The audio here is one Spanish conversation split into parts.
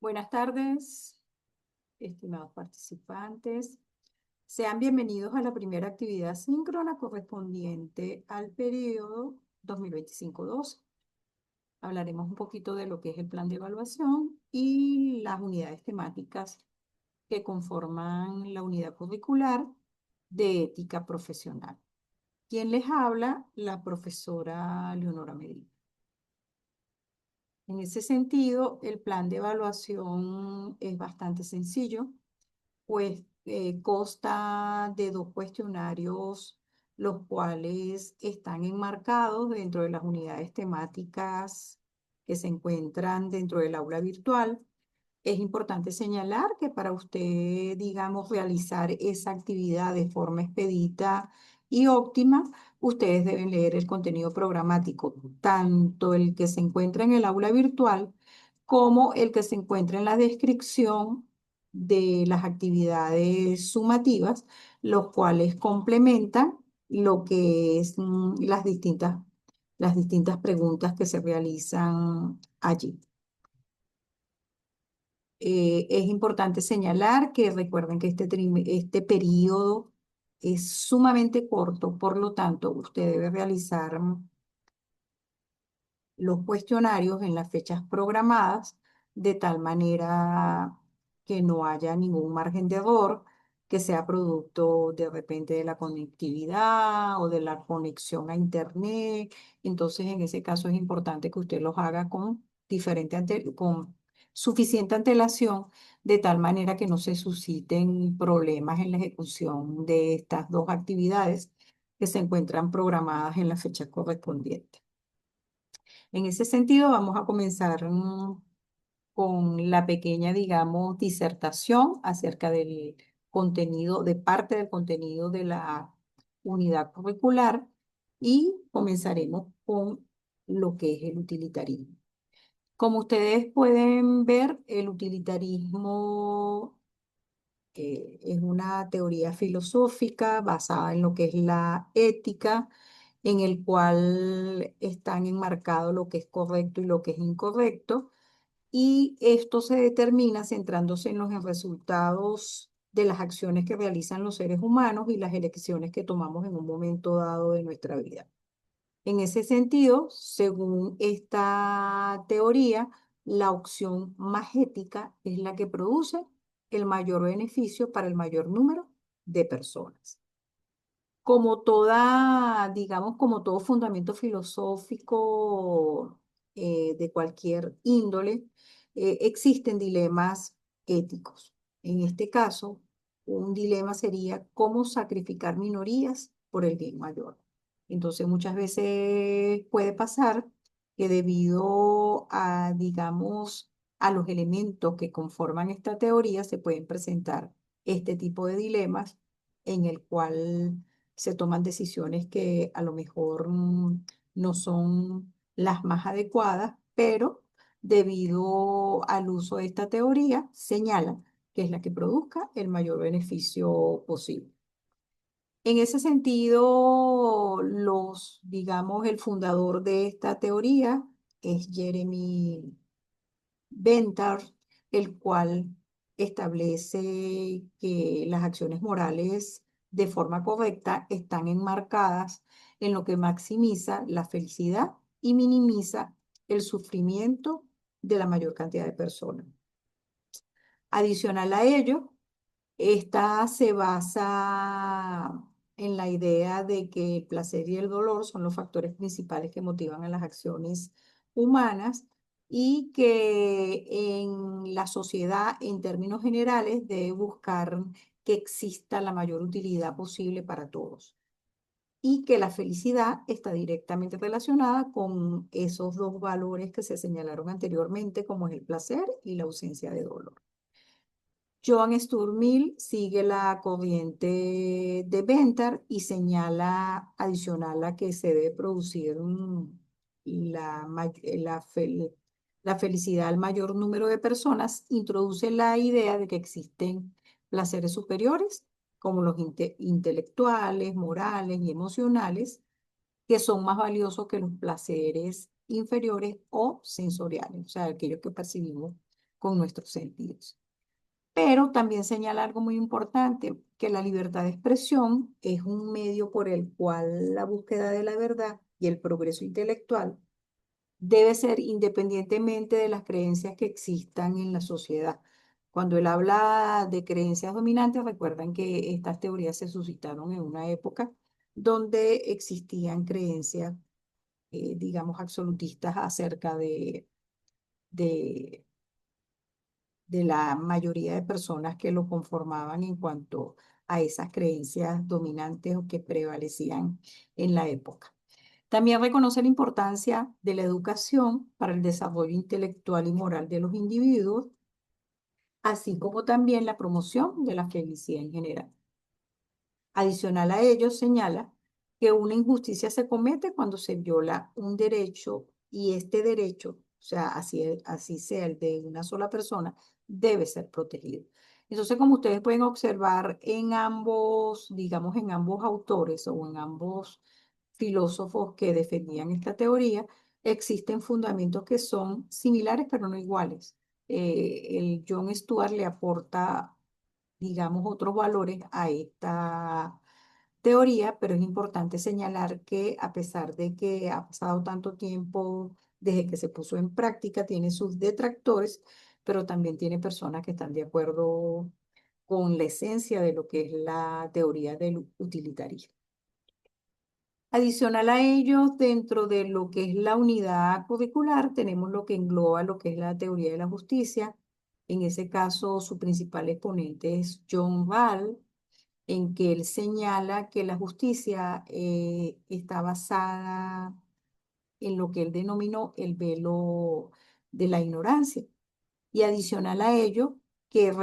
Buenas tardes, estimados participantes. Sean bienvenidos a la primera actividad síncrona correspondiente al periodo 2025-12. Hablaremos un poquito de lo que es el plan de evaluación y las unidades temáticas que conforman la unidad curricular de ética profesional. ¿Quién les habla? La profesora Leonora Medina. En ese sentido, el plan de evaluación es bastante sencillo, pues consta de dos cuestionarios, los cuales están enmarcados dentro de las unidades temáticas que se encuentran dentro del aula virtual. Es importante señalar que para usted, digamos, realizar esa actividad de forma expedita y óptima, ustedes deben leer el contenido programático, tanto el que se encuentra en el aula virtual como el que se encuentra en la descripción de las actividades sumativas, los cuales complementan lo que es las distintas preguntas que se realizan allí. Es importante señalar que recuerden que este periodo es sumamente corto, por lo tanto, usted debe realizar los cuestionarios en las fechas programadas, de tal manera que no haya ningún margen de error que sea producto de repente de la conectividad o de la conexión a internet. Entonces, en ese caso es importante que usted los haga con suficiente antelación, de tal manera que no se susciten problemas en la ejecución de estas dos actividades que se encuentran programadas en la fecha correspondiente. En ese sentido, vamos a comenzar con la pequeña, digamos, disertación acerca del contenido, de parte del contenido de la unidad curricular, y comenzaremos con lo que es el utilitarismo. Como ustedes pueden ver, el utilitarismo es una teoría filosófica basada en lo que es la ética, en el cual están enmarcados lo que es correcto y lo que es incorrecto, y esto se determina centrándose en los resultados de las acciones que realizan los seres humanos y las elecciones que tomamos en un momento dado de nuestra vida. En ese sentido, según esta teoría, la opción más ética es la que produce el mayor beneficio para el mayor número de personas. Como toda, digamos, como todo fundamento filosófico de cualquier índole, existen dilemas éticos. En este caso, un dilema sería cómo sacrificar minorías por el bien mayor. Entonces, muchas veces puede pasar que debido a, digamos, a los elementos que conforman esta teoría, se pueden presentar este tipo de dilemas en el cual se toman decisiones que a lo mejor no son las más adecuadas, pero debido al uso de esta teoría, señala que es la que produzca el mayor beneficio posible. En ese sentido, digamos, el fundador de esta teoría es Jeremy Bentham, el cual establece que las acciones morales de forma correcta están enmarcadas en lo que maximiza la felicidad y minimiza el sufrimiento de la mayor cantidad de personas. Adicional a ello, esta se basa en la idea de que el placer y el dolor son los factores principales que motivan a las acciones humanas, y que en la sociedad, en términos generales, debe buscar que exista la mayor utilidad posible para todos, y que la felicidad está directamente relacionada con esos dos valores que se señalaron anteriormente, como es el placer y la ausencia de dolor. John Stuart Mill sigue la corriente de Bentham y señala, adicional a que se debe producir la felicidad al mayor número de personas, introduce la idea de que existen placeres superiores, como los intelectuales, morales y emocionales, que son más valiosos que los placeres inferiores o sensoriales, o sea, aquellos que percibimos con nuestros sentidos. Pero también señala algo muy importante, que la libertad de expresión es un medio por el cual la búsqueda de la verdad y el progreso intelectual debe ser independientemente de las creencias que existan en la sociedad. Cuando él habla de creencias dominantes, recuerdan que estas teorías se suscitaron en una época donde existían creencias, digamos, absolutistas acerca de, de la mayoría de personas que lo conformaban en cuanto a esas creencias dominantes o que prevalecían en la época. También reconoce la importancia de la educación para el desarrollo intelectual y moral de los individuos, así como también la promoción de la felicidad en general. Adicional a ello, señala que una injusticia se comete cuando se viola un derecho y este derecho, o sea, así sea el de una sola persona, debe ser protegido. Entonces, como ustedes pueden observar en ambos, digamos, en ambos autores o en ambos filósofos que defendían esta teoría, existen fundamentos que son similares pero no iguales. El John Stuart le aporta, digamos, otros valores a esta teoría, pero es importante señalar que a pesar de que ha pasado tanto tiempo desde que se puso en práctica, tiene sus detractores, pero también tiene personas que están de acuerdo con la esencia de lo que es la teoría del utilitarismo. Adicional a ello, dentro de lo que es la unidad curricular, tenemos lo que engloba lo que es la teoría de la justicia. En ese caso, su principal exponente es John Ball, en que él señala que la justicia está basada en lo que él denominó el velo de la ignorancia. Y adicional a ello, que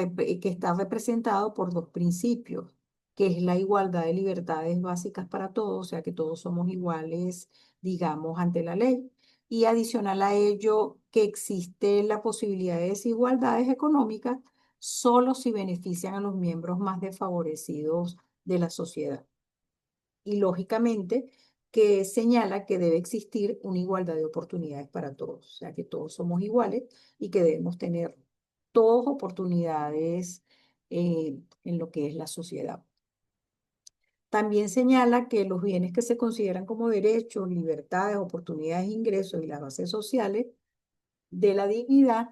está representado por dos principios, que es la igualdad de libertades básicas para todos, o sea que todos somos iguales, digamos, ante la ley. Y adicional a ello, que existe la posibilidad de desigualdades económicas solo si benefician a los miembros más desfavorecidos de la sociedad. Y lógicamente que señala que debe existir una igualdad de oportunidades para todos, o sea que todos somos iguales y que debemos tener todas oportunidades en lo que es la sociedad. También señala que los bienes que se consideran como derechos, libertades, oportunidades, ingresos y las bases sociales de la dignidad,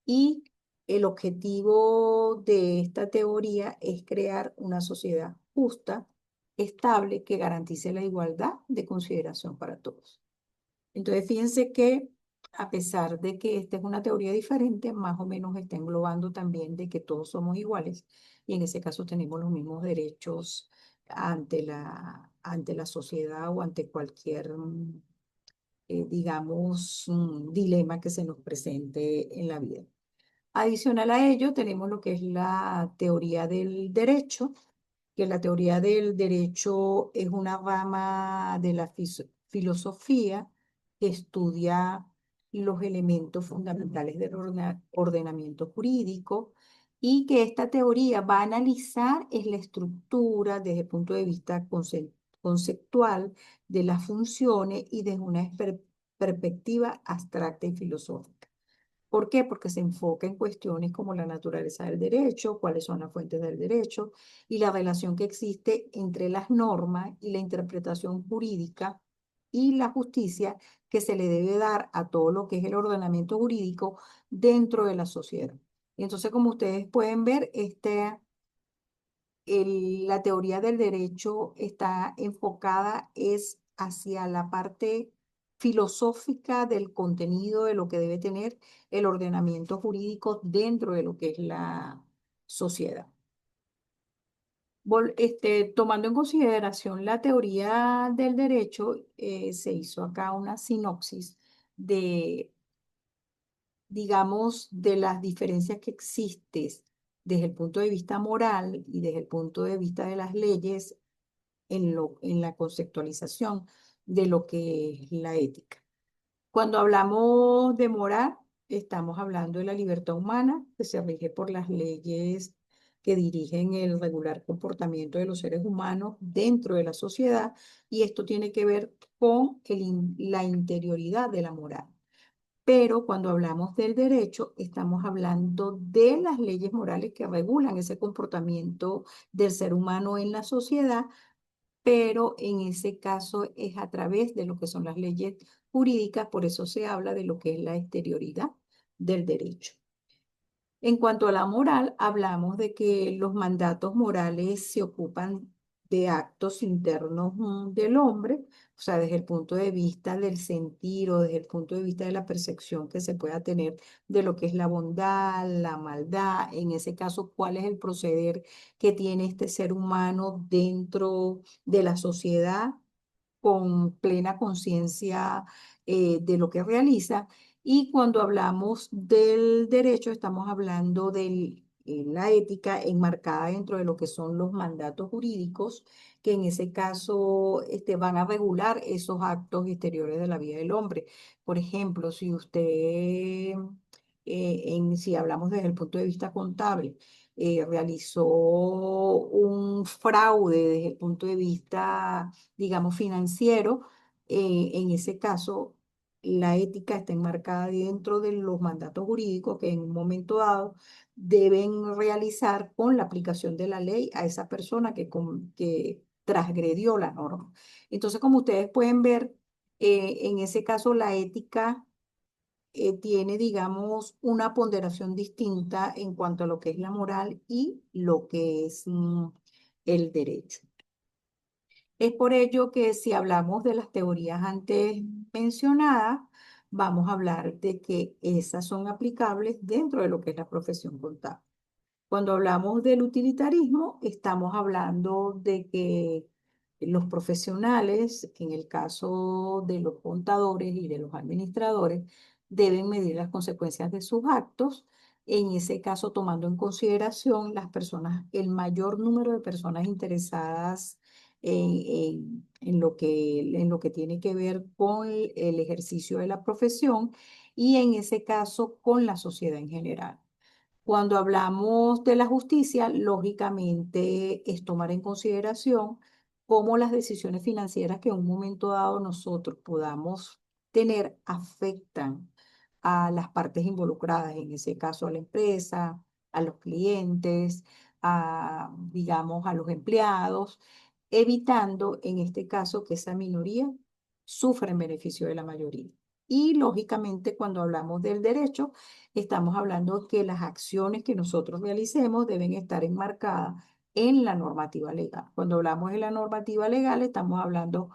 y el objetivo de esta teoría es crear una sociedad justa, estable, que garantice la igualdad de consideración para todos. Entonces, fíjense que a pesar de que esta es una teoría diferente, más o menos está englobando también de que todos somos iguales y en ese caso tenemos los mismos derechos ante la sociedad o ante cualquier digamos, un dilema que se nos presente en la vida. Adicional a ello, tenemos lo que es la teoría del derecho, que la teoría del derecho es una rama de la filosofía que estudia los elementos fundamentales del ordenamiento jurídico y que esta teoría va a analizar es la estructura desde el punto de vista conceptual de las funciones y desde una perspectiva abstracta y filosófica. ¿Por qué? Porque se enfoca en cuestiones como la naturaleza del derecho, cuáles son las fuentes del derecho y la relación que existe entre las normas y la interpretación jurídica y la justicia que se le debe dar a todo lo que es el ordenamiento jurídico dentro de la sociedad. Y entonces, como ustedes pueden ver, la teoría del derecho está enfocada es hacia la parte filosófica del contenido de lo que debe tener el ordenamiento jurídico dentro de lo que es la sociedad. Tomando en consideración la teoría del derecho, se hizo acá una sinopsis de, digamos, de las diferencias que existen desde el punto de vista moral y desde el punto de vista de las leyes en la conceptualización de lo que es la ética. Cuando hablamos de moral, estamos hablando de la libertad humana que se rige por las leyes que dirigen el regular comportamiento de los seres humanos dentro de la sociedad, y esto tiene que ver con la interioridad de la moral. Pero cuando hablamos del derecho, estamos hablando de las leyes morales que regulan ese comportamiento del ser humano en la sociedad, pero en ese caso es a través de lo que son las leyes jurídicas, por eso se habla de lo que es la exterioridad del derecho. En cuanto a la moral, hablamos de que los mandatos morales se ocupan de actos internos del hombre, o sea, desde el punto de vista del sentir o desde el punto de vista de la percepción que se pueda tener de lo que es la bondad, la maldad, en ese caso, cuál es el proceder que tiene este ser humano dentro de la sociedad con plena conciencia de lo que realiza. Y cuando hablamos del derecho, estamos hablando de la ética enmarcada dentro de lo que son los mandatos jurídicos, que en ese caso van a regular esos actos exteriores de la vida del hombre. Por ejemplo, si usted, si hablamos desde el punto de vista contable, realizó un fraude desde el punto de vista, digamos, financiero, en ese caso, la ética está enmarcada dentro de los mandatos jurídicos que en un momento dado deben realizar con la aplicación de la ley a esa persona que transgredió la norma. Entonces, como ustedes pueden ver, en ese caso la ética tiene, digamos, una ponderación distinta en cuanto a lo que es la moral y lo que es el derecho. Es por ello que si hablamos de las teorías antes mencionadas, vamos a hablar de que esas son aplicables dentro de lo que es la profesión contable. Cuando hablamos del utilitarismo, estamos hablando de que los profesionales, en el caso de los contadores y de los administradores, deben medir las consecuencias de sus actos, en ese caso tomando en consideración las personas, el mayor número de personas interesadas en lo que tiene que ver con el ejercicio de la profesión y en ese caso con la sociedad en general. Cuando hablamos de la justicia, lógicamente es tomar en consideración cómo las decisiones financieras que en un momento dado nosotros podamos tener afectan a las partes involucradas, en ese caso a la empresa, a los clientes, digamos, a los empleados, evitando en este caso que esa minoría sufra en beneficio de la mayoría. Y lógicamente cuando hablamos del derecho, estamos hablando que las acciones que nosotros realicemos deben estar enmarcadas en la normativa legal. Cuando hablamos de la normativa legal, estamos hablando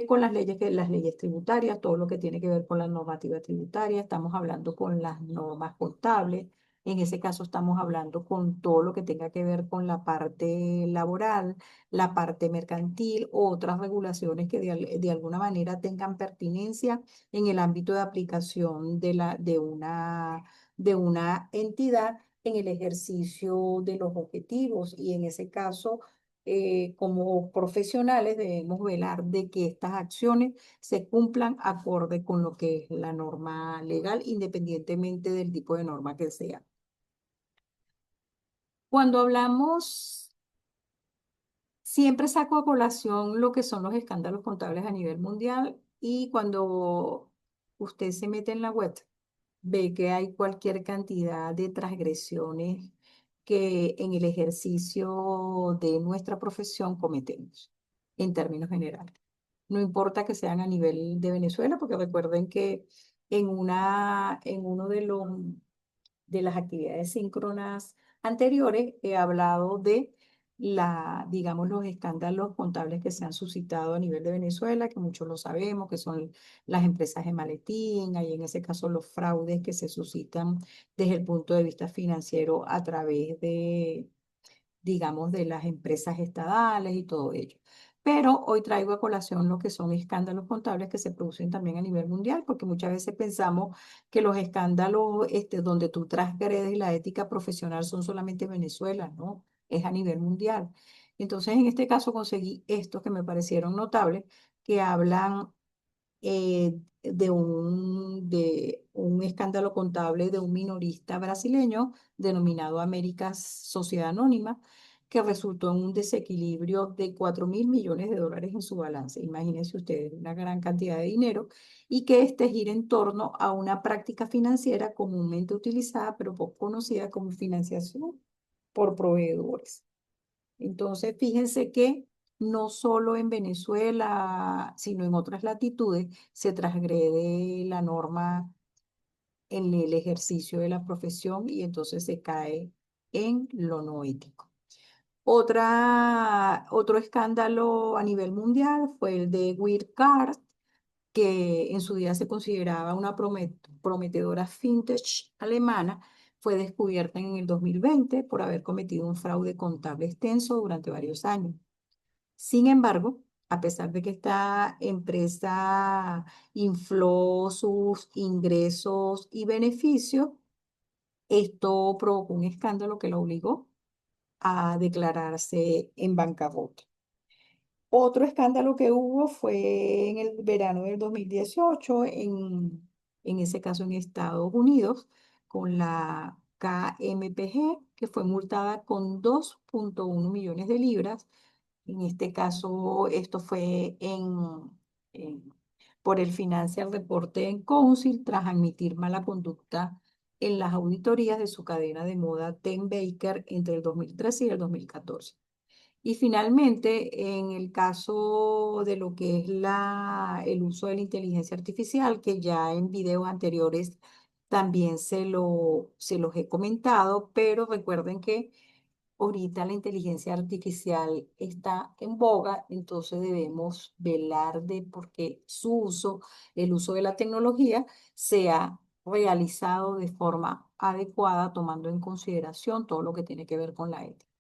con las leyes tributarias, todo lo que tiene que ver con la normativa tributaria, estamos hablando con las normas contables, en ese caso estamos hablando con todo lo que tenga que ver con la parte laboral, la parte mercantil, otras regulaciones que de alguna manera tengan pertinencia en el ámbito de aplicación de una entidad en el ejercicio de los objetivos y en ese caso como profesionales debemos velar de que estas acciones se cumplan acorde con lo que es la norma legal, independientemente del tipo de norma que sea. Cuando hablamos, siempre saco a colación lo que son los escándalos contables a nivel mundial y cuando usted se mete en la web, ve que hay cualquier cantidad de transgresiones que en el ejercicio de nuestra profesión cometemos, en términos generales. No importa que sean a nivel de Venezuela, porque recuerden que en uno de las actividades síncronas anteriores he hablado de digamos, los escándalos contables que se han suscitado a nivel de Venezuela, que muchos lo sabemos, que son las empresas de maletín, y en ese caso los fraudes que se suscitan desde el punto de vista financiero a través de, digamos, de las empresas estatales y todo ello. Pero hoy traigo a colación lo que son escándalos contables que se producen también a nivel mundial, porque muchas veces pensamos que los escándalos donde tú transgredes la ética profesional son solamente en Venezuela, ¿no? Es a nivel mundial. Entonces, en este caso conseguí estos que me parecieron notables, que hablan de un escándalo contable de un minorista brasileño denominado Américas Sociedad Anónima, que resultó en un desequilibrio de 4.000 millones de dólares en su balance. Imagínense ustedes, una gran cantidad de dinero y que este gira en torno a una práctica financiera comúnmente utilizada, pero poco conocida como financiación por proveedores. Entonces, fíjense que no solo en Venezuela, sino en otras latitudes, se transgrede la norma en el ejercicio de la profesión y entonces se cae en lo no ético. Otro escándalo a nivel mundial fue el de Wirecard, que en su día se consideraba una prometedora fintech alemana, fue descubierta en el 2020 por haber cometido un fraude contable extenso durante varios años. Sin embargo, a pesar de que esta empresa infló sus ingresos y beneficios, esto provocó un escándalo que la obligó a declararse en bancarrota. Otro escándalo que hubo fue en el verano del 2018, en ese caso en Estados Unidos, con la KMPG, que fue multada con 2,1 millones de libras. En este caso, esto fue por el Financial Reporting Council tras admitir mala conducta en las auditorías de su cadena de moda Ten Baker entre el 2013 y el 2014. Y finalmente, en el caso de lo que es el uso de la inteligencia artificial, que ya en videos anteriores también se los he comentado, pero recuerden que ahorita la inteligencia artificial está en boga, entonces debemos velar de porque su uso, el uso de la tecnología, sea realizado de forma adecuada, tomando en consideración todo lo que tiene que ver con la ética.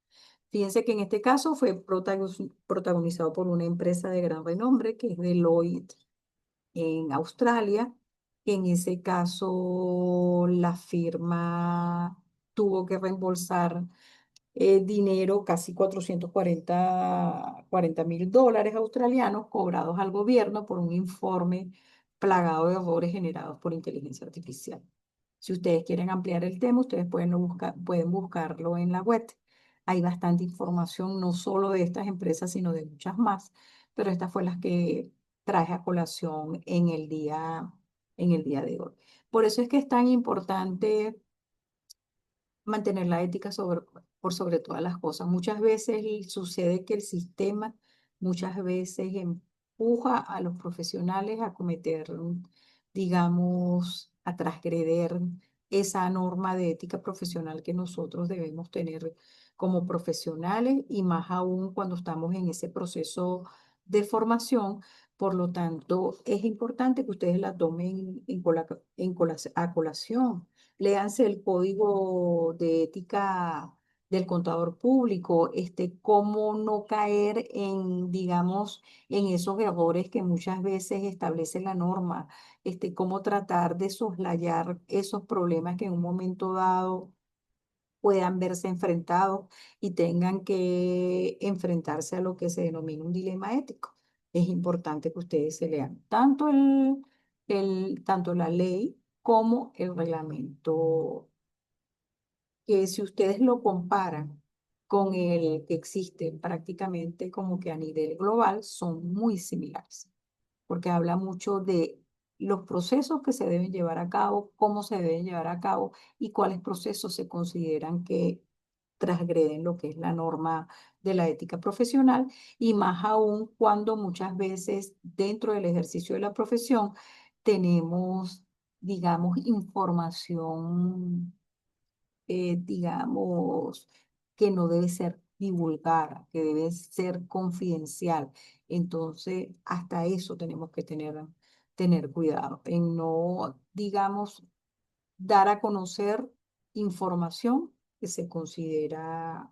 Fíjense que en este caso fue protagonizado por una empresa de gran renombre, que es Deloitte en Australia. En ese caso, la firma tuvo que reembolsar dinero, casi 40.000 dólares australianos cobrados al gobierno por un informe plagado de errores generados por inteligencia artificial. Si ustedes quieren ampliar el tema, ustedes pueden buscarlo en la web. Hay bastante información, no solo de estas empresas, sino de muchas más, pero estas fue las que traje a colación en el día de hoy. Por eso es que es tan importante mantener la ética por sobre todas las cosas. Muchas veces sucede que el sistema muchas veces empuja a los profesionales a cometer, digamos, a transgreder esa norma de ética profesional que nosotros debemos tener como profesionales y más aún cuando estamos en ese proceso de formación. Por lo tanto, es importante que ustedes la tomen a colación. Léanse el código de ética del contador público, cómo no caer en, digamos, en esos errores que muchas veces establece la norma, cómo tratar de soslayar esos problemas que en un momento dado puedan verse enfrentados y tengan que enfrentarse a lo que se denomina un dilema ético. Es importante que ustedes se lean tanto la ley como el reglamento, que si ustedes lo comparan con el que existe prácticamente como que a nivel global, son muy similares, porque habla mucho de los procesos que se deben llevar a cabo, cómo se deben llevar a cabo y cuáles procesos se consideran que transgreden lo que es la norma de la ética profesional, y más aún cuando muchas veces dentro del ejercicio de la profesión tenemos, digamos, información, digamos, que no debe ser divulgada, que debe ser confidencial. Entonces, hasta eso tenemos que tener cuidado en no, digamos, dar a conocer información que se considera,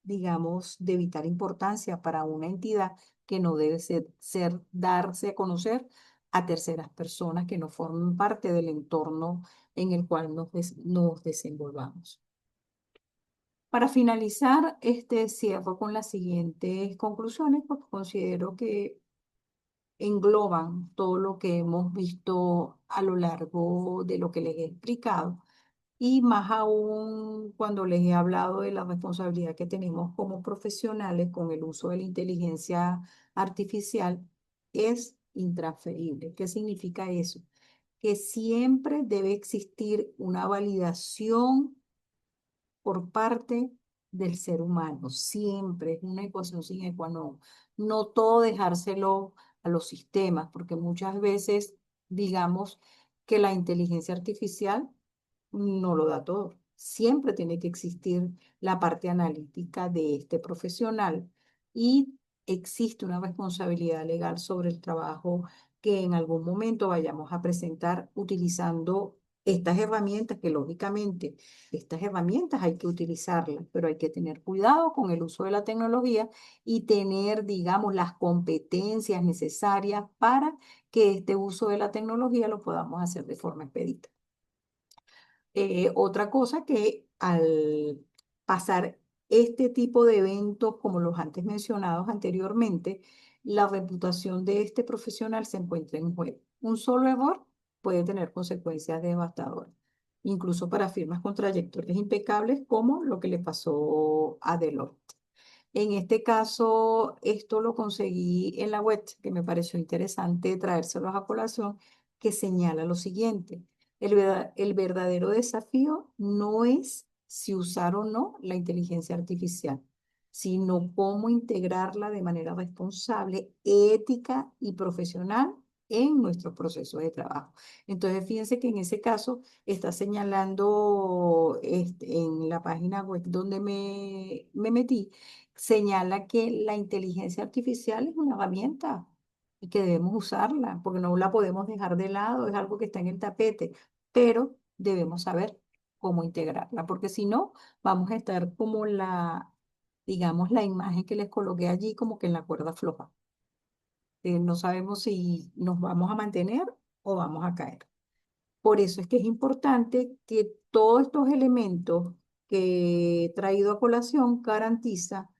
digamos, de vital importancia para una entidad, que no debe darse a conocer a terceras personas que no formen parte del entorno en el cual nos desenvolvamos. Para finalizar, cierro con las siguientes conclusiones, porque considero que engloban todo lo que hemos visto a lo largo de lo que les he explicado. y más aún cuando les he hablado de la responsabilidad que tenemos como profesionales con el uso de la inteligencia artificial, es intransferible. ¿Qué significa eso? Que siempre debe existir una validación por parte del ser humano. Siempre es una ecuación sin qua non. No todo dejárselo a los sistemas, porque muchas veces digamos que la inteligencia artificial no lo da todo. Siempre tiene que existir la parte analítica de este profesional y existe una responsabilidad legal sobre el trabajo que en algún momento vayamos a presentar utilizando estas herramientas, que lógicamente estas herramientas hay que utilizarlas, pero hay que tener cuidado con el uso de la tecnología y tener, digamos, las competencias necesarias para que este uso de la tecnología lo podamos hacer de forma expedita. Otra cosa que al pasar este tipo de eventos como los antes mencionados anteriormente, la reputación de este profesional se encuentra en juego. Un solo error puede tener consecuencias devastadoras, incluso para firmas con trayectorias impecables como lo que le pasó a Deloitte. En este caso, esto lo conseguí en la web, que me pareció interesante traérselos a colación, que señala lo siguiente. El verdadero desafío no es si usar o no la inteligencia artificial, sino cómo integrarla de manera responsable, ética y profesional en nuestros procesos de trabajo. Entonces, fíjense que en ese caso está señalando en la página web donde me metí, señala que la inteligencia artificial es una herramienta y que debemos usarla, porque no la podemos dejar de lado, es algo que está en el tapete, pero debemos saber cómo integrarla, porque si no, vamos a estar como digamos, la imagen que les coloqué allí, como que en la cuerda floja. No sabemos si nos vamos a mantener o vamos a caer. Por eso es que es importante que todos estos elementos que he traído a colación garantiza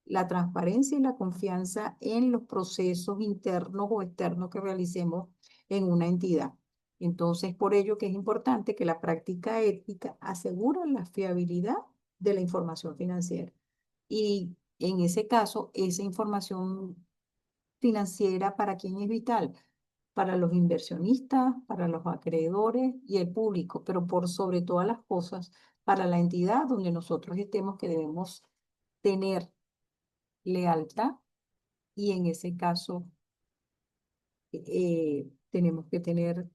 la transparencia y la confianza en los procesos internos o externos que realicemos en una entidad. Entonces, por ello que es importante que la práctica ética asegure la fiabilidad de la información financiera. Y en ese caso, esa información financiera, ¿para quién es vital? Para los inversionistas, para los acreedores y el público, pero por sobre todas las cosas, para la entidad donde nosotros estemos, que debemos tener lealtad y en ese caso tenemos que tener,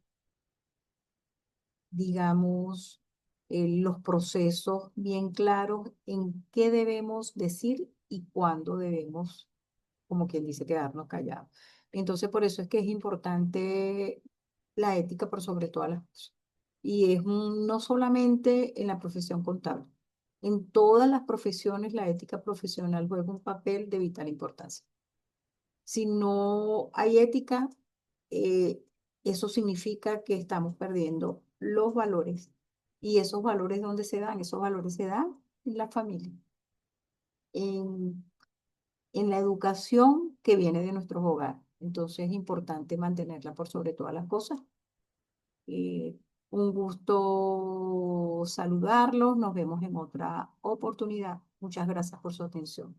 digamos, los procesos bien claros en qué debemos decir y cuándo debemos, como quien dice, quedarnos callados. Entonces, por eso es que es importante la ética por sobre todas las cosas. Y es no solamente en la profesión contable, en todas las profesiones la ética profesional juega un papel de vital importancia. Si no hay ética, eh, eso significa que estamos perdiendo los valores. ¿Y esos valores dónde se dan? Esos valores se dan en la familia, en, en la educación que viene de nuestros hogares. Entonces es importante mantenerla por sobre todas las cosas. Eh, un gusto saludarlos. Nos vemos en otra oportunidad. Muchas gracias por su atención.